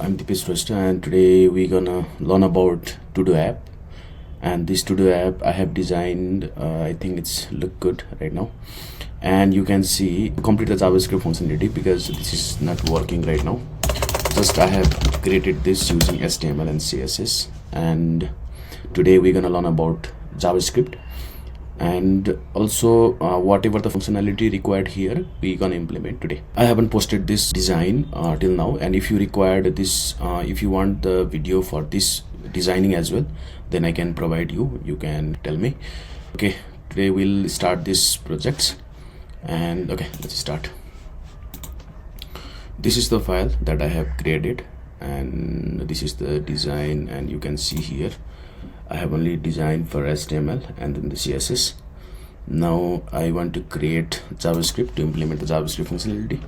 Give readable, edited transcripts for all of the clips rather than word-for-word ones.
I'm Deepesh Rasta, and today we're gonna learn about Todo App. And this Todo App I have designed, I think it's look good right now. And you can see complete the JavaScript functionality because this is not working right now. Just I have created this using HTML and CSS. And today we're gonna learn about JavaScript. And also whatever the functionality required here we gonna implement today. I haven't posted this design till now, and if you required this, if you want the video for this designing as well, then I can provide you can tell me. Okay, today we'll start this project. And okay, let's start. This is the file that I have created, and this is the design, and you can see here I have only designed for HTML and then the CSS. Now I want to create JavaScript to implement the JavaScript functionality.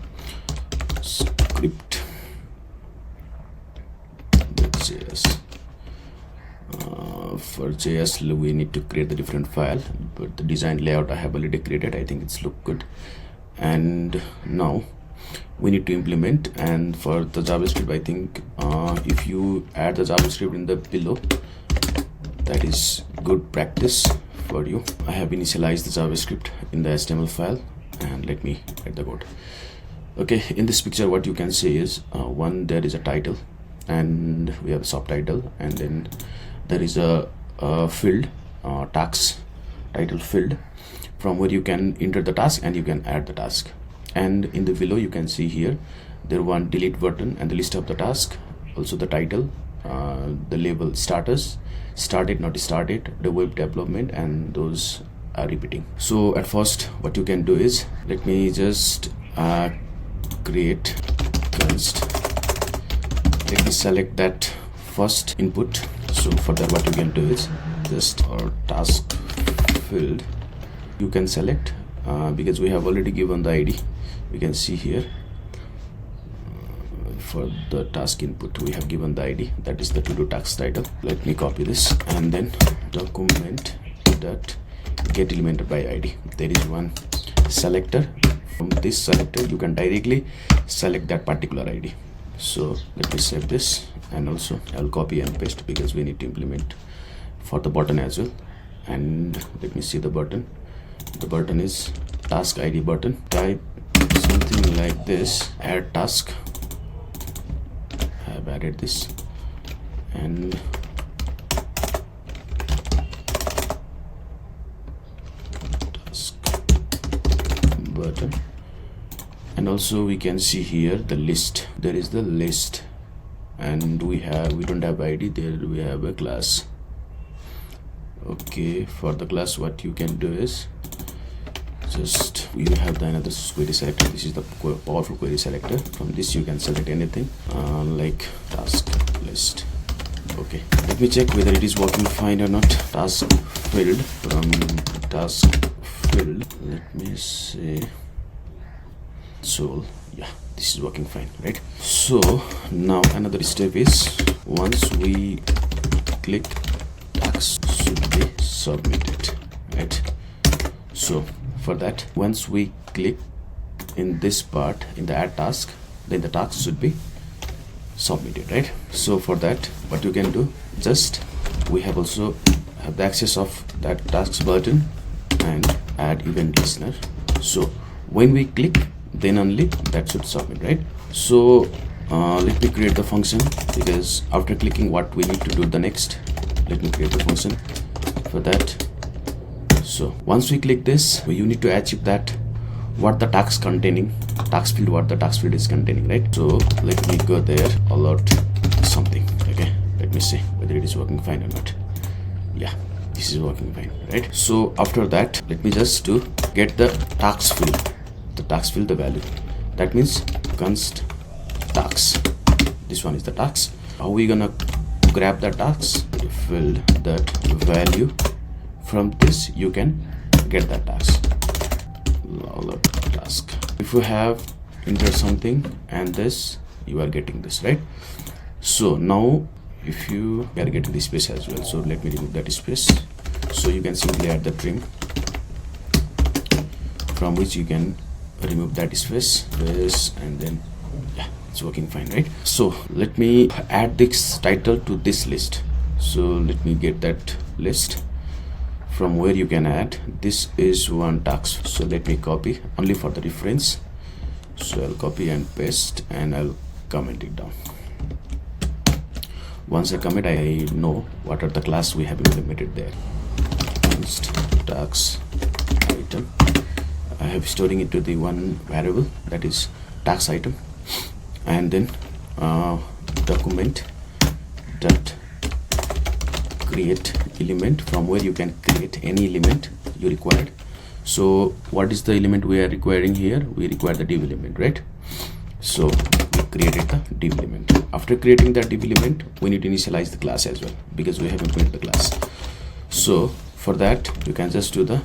Script JS. For JS we need to create the different file, but the design layout I have already created. I think it's look good. And now we need to implement, and for the JavaScript I think if you add the JavaScript in the below, that is good practice for you. I have initialized the JavaScript in the HTML file, and let me write the code. Okay, in this picture what you can see is one, there is a title and we have a subtitle, and then there is a field, task title field, from where you can enter the task and you can add the task. And in the below you can see here there one delete button and the list of the task, also the title, the label status, started not started, the web development, and those are repeating. So at first what you can do is, let me just create const. Let me select that first input. So for that what you can do is just our task field you can select, because we have already given the ID. We can see here for the task input we have given the ID, that is the to-do task title. Let me copy this and then document dot get element by ID. There is one selector. From this selector you can directly select that particular ID. So let me save this, and also I'll copy and paste because we need to implement for the button as well. And let me see the button. The button is task ID button. Type something like this, add task. I have added this, and task button. And also we can see here the list. There is the list, and we don't have ID there, we have a class. Okay, for the class what you can do is just we have the another query selector. This is the powerful query selector. From this you can select anything like task list. Okay, let me check whether it is working fine or not. Task field, from task field, let me see. So yeah, this is working fine, right? So now another step is, once we click, task should be submitted, right? So for that, once we click in this part in the add task, then the task should be submitted, right? So for that what you can do, just we have also have the access of that task button and add event listener. So when we click, then only that should submit, right? So let me create the function, because after clicking what we need to do the next. Let me create the function for that. So once we click this, you need to achieve that what the task containing, task field, what the task field is containing, right? So let me go there, alert something. Okay, let me see whether it is working fine or not. Yeah, this is working fine, right? So after that, let me just to get the task field, the value. That means const task. This one is the task. How we gonna grab the task? Field that value. From this you can get that task. Task. If you have entered something and this, you are getting this, right? So now if you are getting this space as well, so let me remove that space. So you can simply add the trim, from which you can remove that space, and then yeah, it's working fine, right? So let me add this title to this list. So let me get that list from where you can add. This is one task, so let me copy only for the reference. So I'll copy and paste and I'll comment it down. Once I commit, I know what are the class we have implemented there. First tax item, I have storing it to the one variable, that is tax item, and then document dot create element, from where you can create any element you required. So what is the element we are requiring here? We require the div element, right? So we created the div element. After creating that div element, we need to initialize the class as well, because we have implemented the class. So for that, you can just do the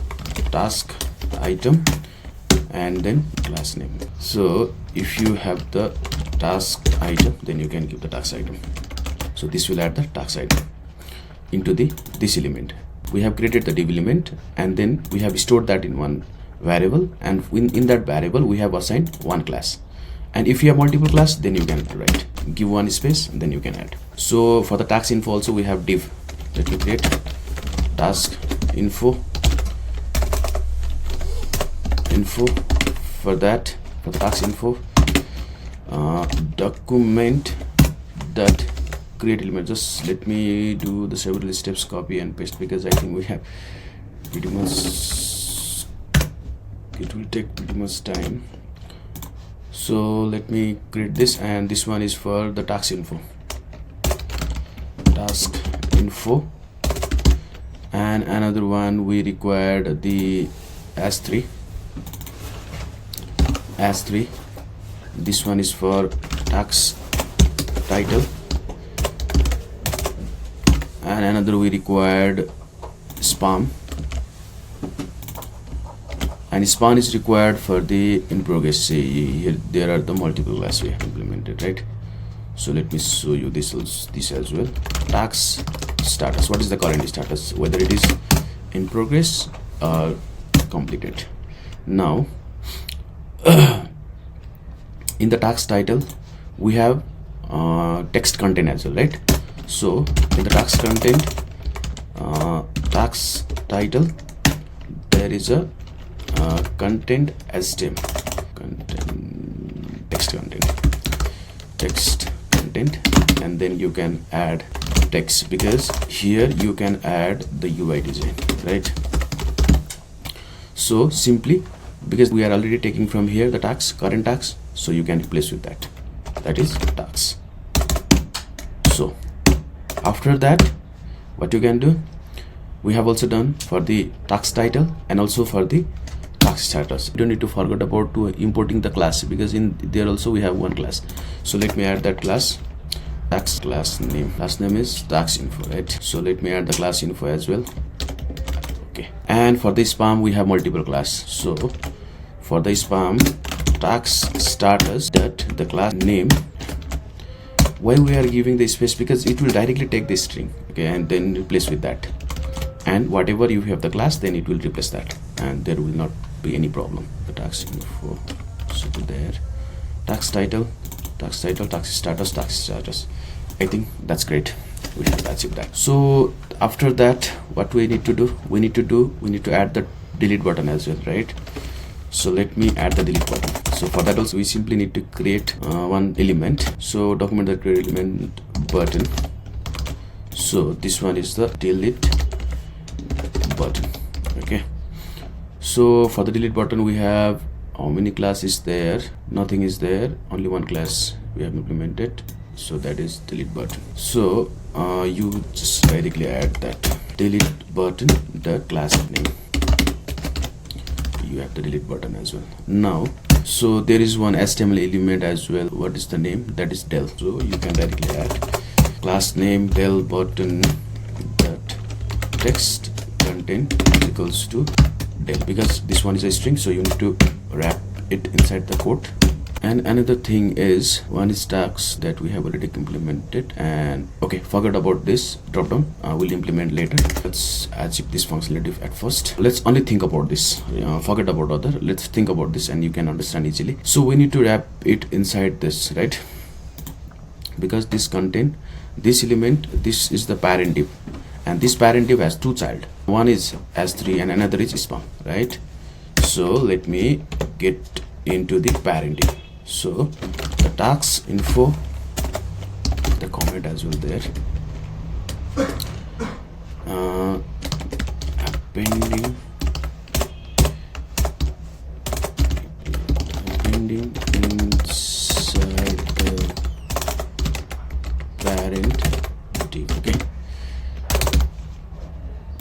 task item and then class name. So if you have the task item, then you can give the task item. So this will add the task item into this element. We have created the div element, and then we have stored that in one variable, and in that variable we have assigned one class. And if you have multiple class, then you can write, give one space, and then you can add. So for the task info also we have div. Let me create task info. For that, for the task info, document dot create element. Just let me do the several steps, copy and paste, because I think we have pretty much, it will take pretty much time. So let me create this, and this one is for the task info, and another one we required the as3. This one is for tax title, and another we required spam, and span is required for the in progress. See here, there are the multiple class we have implemented, right? So let me show you this as well. Tax status, what is the current status, whether it is in progress or completed. Now in the tax title we have text content as well, right? So in the tax content, tax title, there is a content HTML, text content, and then you can add text, because here you can add the UI design, right? So simply, because we are already taking from here the tax, current tax, so you can replace with that, that is tax. So after that, what you can do, we have also done for the tax title and also for the tax status. You don't need to forget about to importing the class, because in there also we have one class. So let me add that class, tax class name. Class name is tax info, right? So let me add the class info as well. Okay, and for the spam we have multiple class. So for the spam, tax status dot the class name. Why we are giving the space? Because it will directly take the string, okay, and then replace with that, and whatever you have the class, then it will replace that, and there will not be any problem. The tax info, so there, tax title, tax status. I think that's great. We have achieved that. So after that, what we need to do, we need to add the delete button as well, right? So let me add the delete button. So for that also we simply need to create one element. So document the create element button. So this one is the delete button. Okay, so for the delete button we have how many classes there? Nothing is there, only one class we have implemented, so that is delete button. So you just directly add that delete button, the class name. You have the delete button as well. Now, so there is one HTML element as well. What is the name? That is del. So you can directly add class name del button dot text content equals to del, because this one is a string, so you need to wrap it inside the quote. And another thing is, one is tags that we have already implemented, and okay, forget about this drop down, we'll implement later. Let's achieve this functionality at first. Let's only think about this, forget about other, let's think about this and you can understand easily. So we need to wrap it inside this, right? because this contain this element, this is the parent div, and this parent div has two child, one is s3 and another is span, right? So let me get into the parent div. So the tax info, the comment as well there, appending inside the parent div. Okay,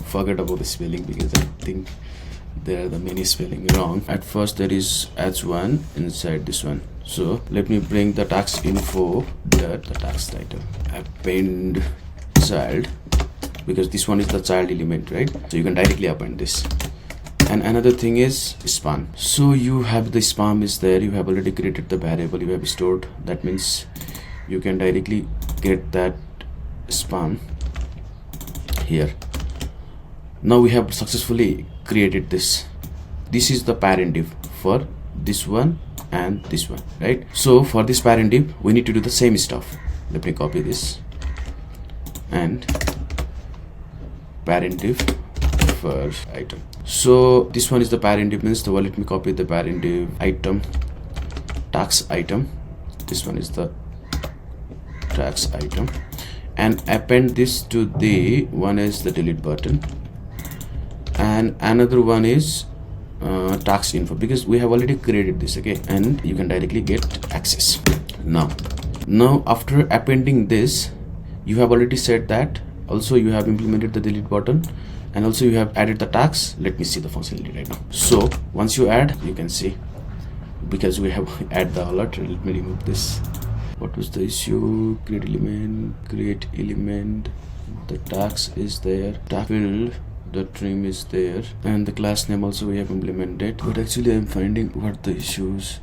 forget about the spelling because I think there are the many spelling wrong. At first there is h1 inside this one. So let me bring the tax info dot the tax title, append child, because this one is the child element, right? So you can directly append this. And another thing is span. So you have the span is there, you have already created the variable, you have stored, that means you can directly get that span here. Now we have successfully created this. This is the parent div for this one and this one, right? So for this parent div we need to do the same stuff. Let me copy this and parent div for item. So this one is the parent div, means the one, let me copy the parent div item, tax item, this one is the tax item, and append this to the one is the delete button, and another one is tax info, because we have already created this. Okay, and you can directly get access. Now after appending this, you have already said that also you have implemented the delete button, and also you have added the tax. Let me see the functionality right now. So once you add, you can see, because we have add the alert. Let me remove this. What was the issue? Create element, the tax is there, tax field, the trim is there, and the class name also we have implemented. But actually I'm finding what the issues.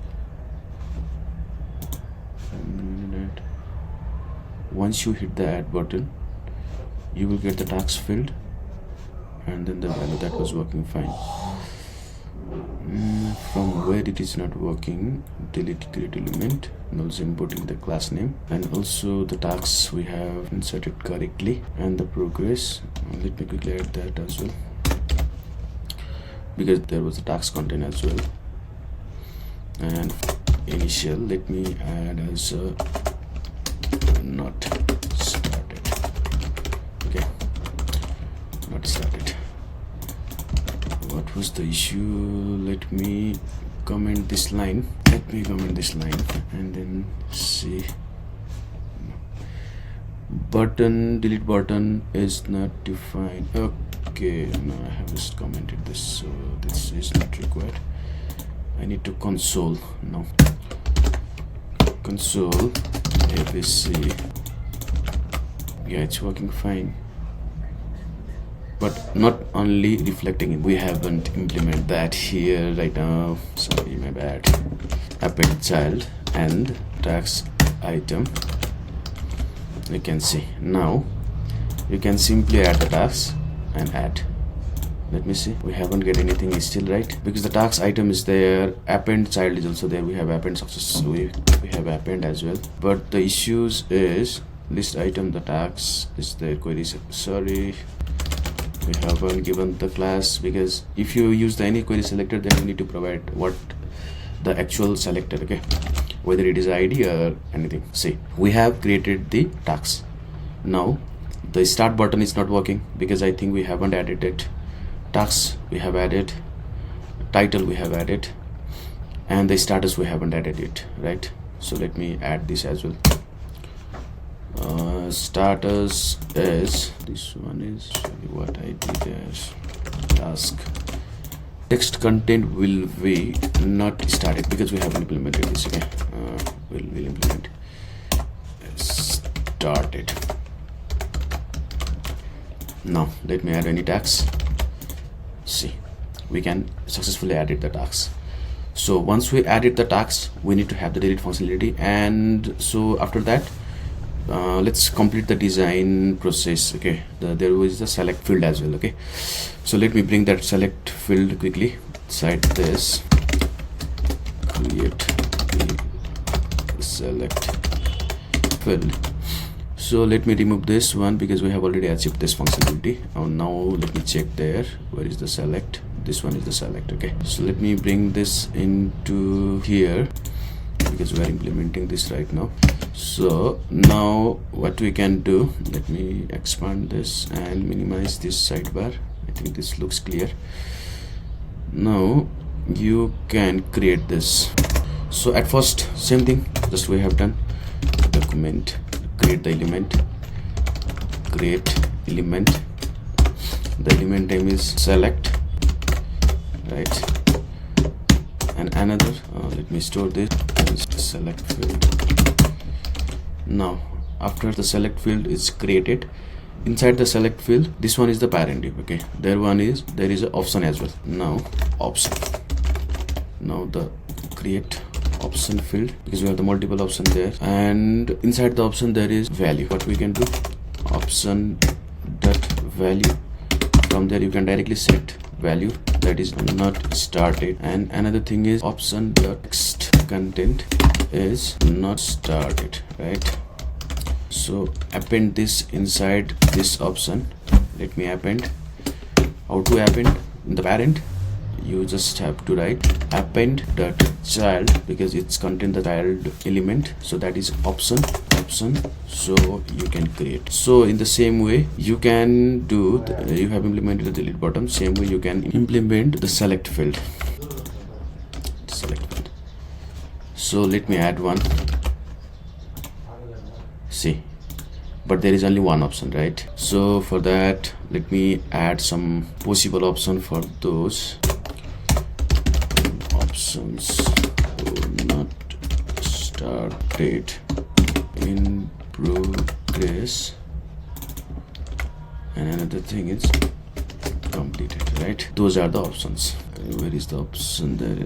Once you hit the add button, you will get the tax field and then the value. That was working fine. From where it is not working, delete create element, and also importing the class name, and also the tax we have inserted correctly, and the progress. Let me quickly add that as well, because there was a tax content as well. And initial, let me add as not started. Okay, not started. What was the issue? Let me comment this line. And then see. Button, delete button is not defined. Okay, no, I have just commented this, so this is not required. I need to console now. Console abc. Yeah, it's working fine, but not only reflecting it. We haven't implemented that here right now. Sorry, my bad. Append child and tax item. You can see now. You can simply add the tax and add. Let me see. We haven't get anything still, right? Because the tax item is there. Append child is also there. We have append success. We have append as well. But the issues is list item. The tax is there. Queries. Sorry. We haven't given the class, because if you use the any query selector, then you need to provide what the actual selector, okay, whether it is ID or anything. See, we have created the tax. Now the start button is not working because I think we haven't added it. Tax we have added, title we have added, and the status we haven't added it, right? So let me add this as well. Status is this one is what I did as task. Text content will be not started because we haven't implemented this. Okay, we'll implement started. Now let me add any tax. See, we can successfully added the tax. So once we added the tax, we need to have the delete functionality, and so after that let's complete the design process. Okay, there was the select field as well. Okay, so let me bring that select field quickly. Inside this, create the select field. So let me remove this one because we have already achieved this functionality. Now let me check there. Where is the select? This one is the select. Okay, so let me bring this into here because we are implementing this right now. So now what we can do, let me expand this and minimize this sidebar. I think this looks clear. Now you can create this. So at first, same thing, just we have done. Document, create the element, create element. The element name is select, right? And another, let me store this, is select field. Now after the select field is created, inside the select field, this one is the parent div. Okay, there is an option as well. Now option, now the create option field, because we have the multiple option there, and inside the option there is value. What we can do, option dot value. From there you can directly set value that is not started, and another thing is option dot text content is not started, right? So append this inside this option. Let me append. How to append? In the parent, you just have to write append dot child, because it's contain the child element, so that is option, so you can create. So in the same way you can do you have implemented the delete button, same way you can implement the select field. So let me add one. See, but there is only one option, right? So for that, let me add some possible option for those options not started, in progress, and another thing is completed, right? Those are the options. Where is the option? There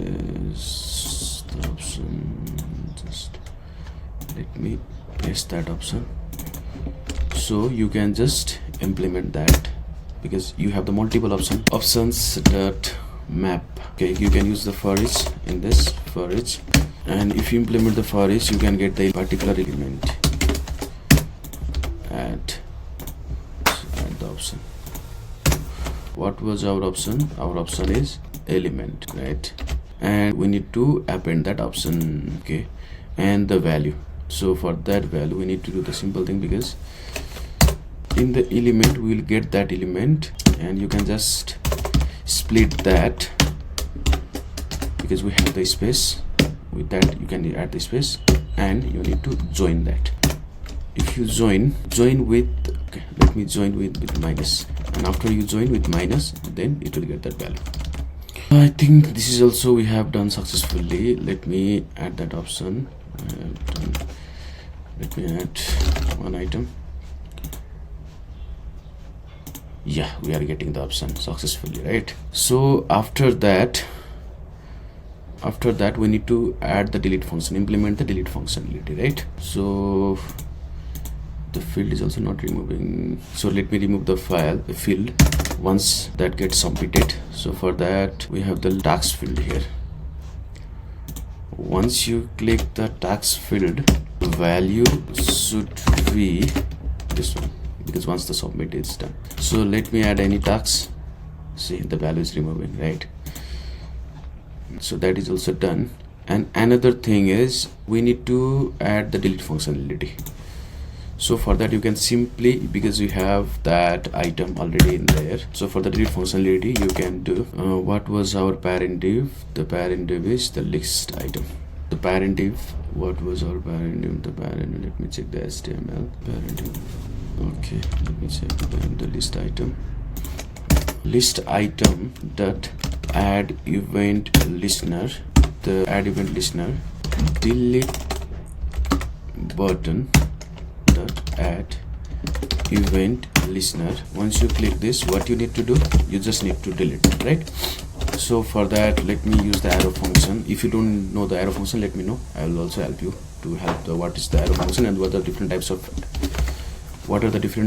is the option. Just let me paste that option. So you can just implement that because you have the multiple options that map. Okay, you can use the for each in this for each, and if you implement the for each, you can get the particular element. Add the option. What was our option? Our option is element, right? And we need to append that option. Okay, and the value. So for that value, we need to do the simple thing, because in the element we will get that element, and you can just split that because we have the space. With that you can add the space, and you need to join that. If you join with, okay, let me join with minus, and after you join with minus, then it will get that value. I think this is also we have done successfully. Let me add that option. Let me add one item. Yeah, we are getting the option successfully, right? So after that we need to add the delete function, implement the delete functionality, right? So the field is also not removing, so let me remove the field once that gets submitted. So for that we have the tags field here. Once you click the tags field, the value should be this one, because once the submit is done. So let me add any tags. See, the value is removing, right? So that is also done. And another thing is we need to add the delete functionality. So for that you can simply, because you have that item already in there, so for the delete functionality you can do what was our parent div? The parent div is the list item. The parent div, what was our parent div? The parent, let me check the HTML parent div. Okay, let me check the list item dot add event listener. The add event listener delete button dot add event listener. Once you click this, what you need to do, you just need to delete it, right? So for that, let me use the arrow function. If you don't know the arrow function, let me know. I will also help you to help the what is the arrow function and what are the different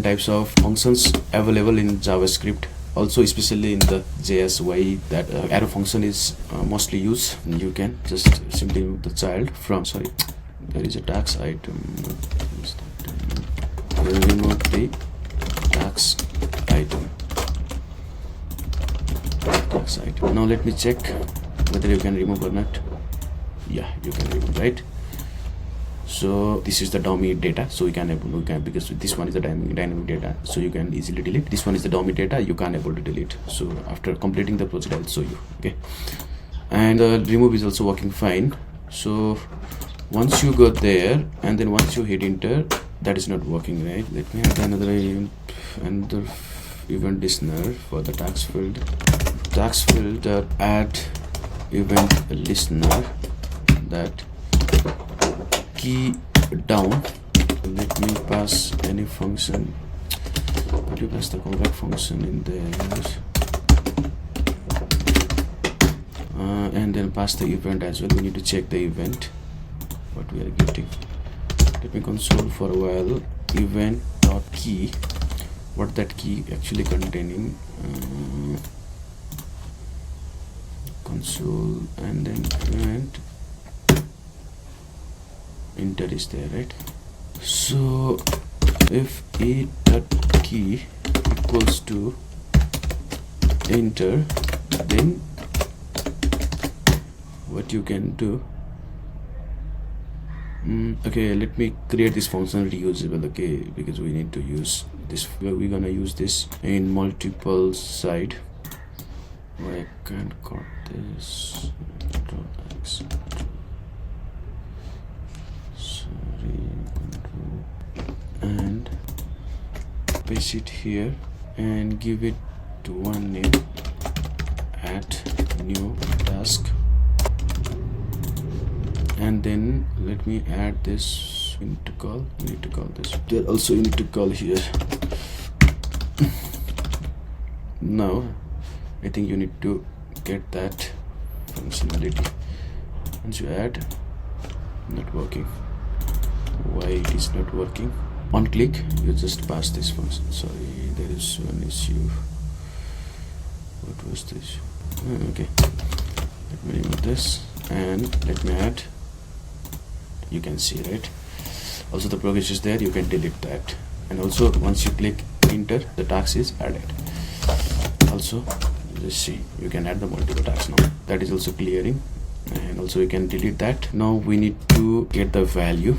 types of functions available in JavaScript. Also, especially in the JS, why that arrow function is mostly used. You can just simply move the child from, sorry, there is a tags item. remove the tax item. Now let me check whether you can remove or not. Yeah, you can remove, right? So this is the dummy data, so we can because this one is the dynamic data, so you can easily delete. This one is the dummy data, you can't able to delete. So after completing the project, I'll show you. Okay, and remove is also working fine. So once you go there and then once you hit enter, that is not working, right? Let me add another event listener for the tax field. Tax field add event listener that key down. Let me pass any function. Let me pass the callback function in there, and then pass the event as well. We need to check the event what we are getting. Let me console for a while. Event dot key. What that key actually containing? Console and then event. Enter is there, right? So if e dot key equals to enter, then what you can do, okay, let me create this function reusable. Okay, because we need to use this, we're gonna use this in multiple side. I can cut this, and paste it here and give it to one name, add new task, and then let me add this. We need to call this. There also you need to call here. Now I think you need to get that functionality. Once you add, not working. Why it is not working? On click, you just pass this function. Sorry, there is one issue. What was this? Okay, let me remove this and let me add. You can see, right? Also the progress is there, you can delete that. And also once you click enter, the tax is added. Also let's see, you can add the multiple tax now. That is also clearing, and also you can delete that. Now we need to get the value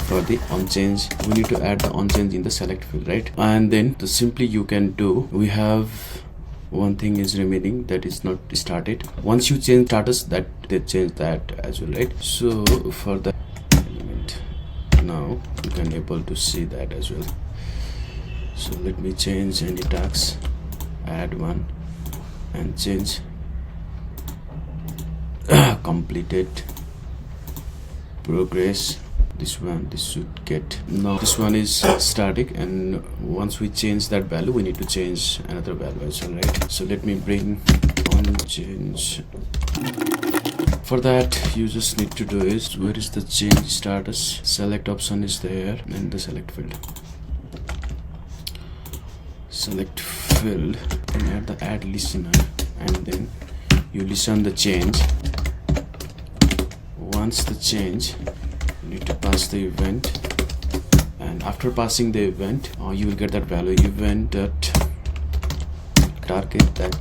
for the onchange. We need to add the onchange in the select field, right? And then simply you can do, we have one thing is remaining, that is not started. Once you change status, that they change that as well, right? So for the element, now you can able to see that as well. So let me change any tax, add one and change completed progress. This one, this should get, now this one is static, and once we change that value, we need to change another value as well, right? So let me bring on change. For that, you just need to do is, where is the change status? Select option is there, and the select field. Select field and add the add listener, and then you listen the change. Once the change, you need to pass the event, and after passing the event, you will get that value. Event that target that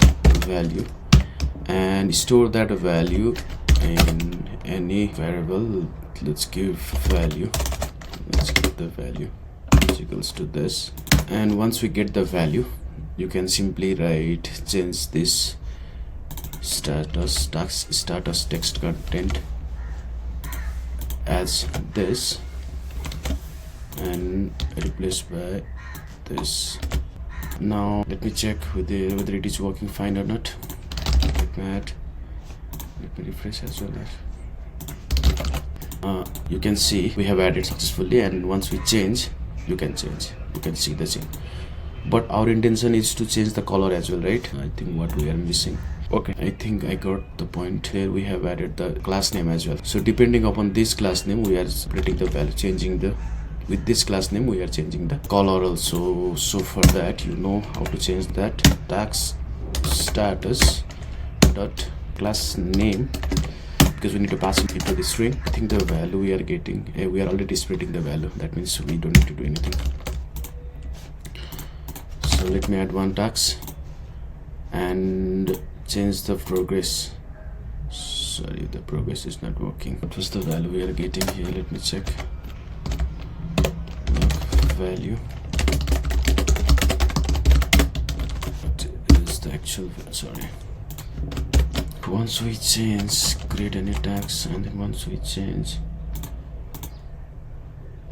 value and store that value in any variable. Let's give value. Let's give the value is equals to this, and once we get the value, you can simply write change this status text content as this and replace by this. Now let me check whether it is working fine or not. Let me refresh as well. You can see we have added successfully, and once we change, you can see the change. But our intention is to change the color as well, right? I think what we are missing. Okay, I think I got the point. Here we have added the class name as well. So depending upon this class name, we are splitting the value, changing the, with this class name we are changing the color also. So for that, you know how to change that. Tax status dot class name because we need to pass it into the string. I think the value we are getting, we are already splitting the value. That means we don't need to do anything. So let me add one tax and change the progress. Sorry, the progress is not working. What was the value we are getting here? Let me check. Value. What is the actual? Sorry. Once we change, create any tax, and then once we change,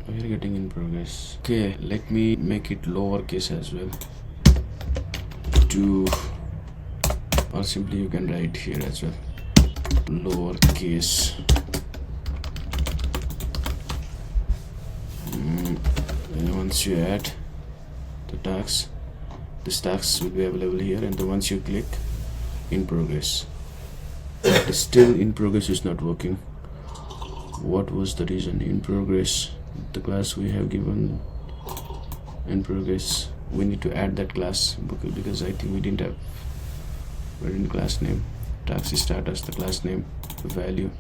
we are getting in progress. Okay, let me make it lowercase as well. Or simply you can write here as well. Lowercase. And once you add the tax, this tax will be available here, and then once you click in progress, still in progress is not working. What was the reason? In progress, the class we have given in progress, we need to add that class because I think we didn't have. We're in class name, tax status, the class name, value.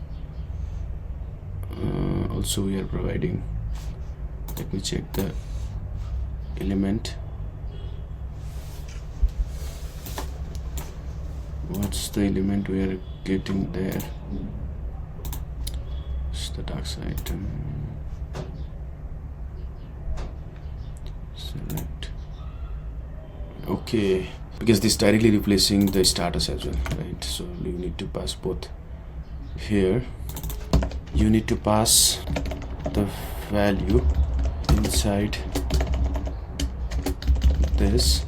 Also we are providing, let me check the element. What's the element we are getting there? It's the tax item. Select. Okay, because this directly replacing the status as well, right? So you need to pass both. Here you need to pass the value inside this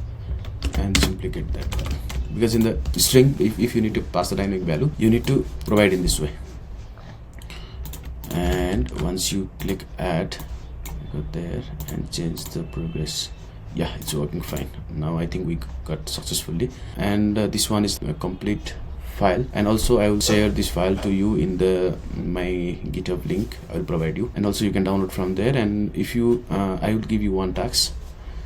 and simply get that value, because in the string, if you need to pass the dynamic value, you need to provide in this way. And once you click add, go there and change the progress. Yeah, it's working fine now. I think we got successfully, and this one is a complete file, and also I will share this file to you in the my GitHub link I will provide you, and also you can download from there. And if you I will give you one tax,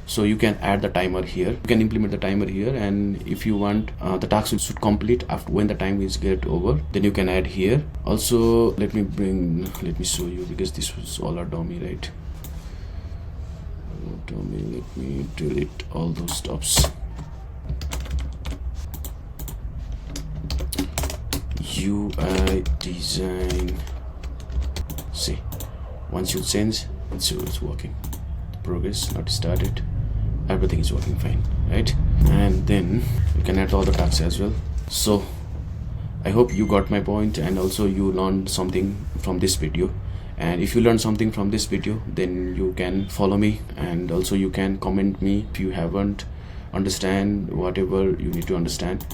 so you can add the timer here, you can implement the timer here, and if you want the task should complete after when the time is get over, then you can add here. Also let me show you, because this was all a dummy, right? Let me delete all those stops. UI design. See, once you change, it's working. Progress not started. Everything is working fine, right? And then you can add all the tags as well. So I hope you got my point, and also you learned something from this video. And if you learned something from this video, then you can follow me, and also you can comment me if you haven't understand whatever you need to understand,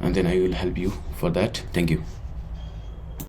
and then I will help you for that. Thank you.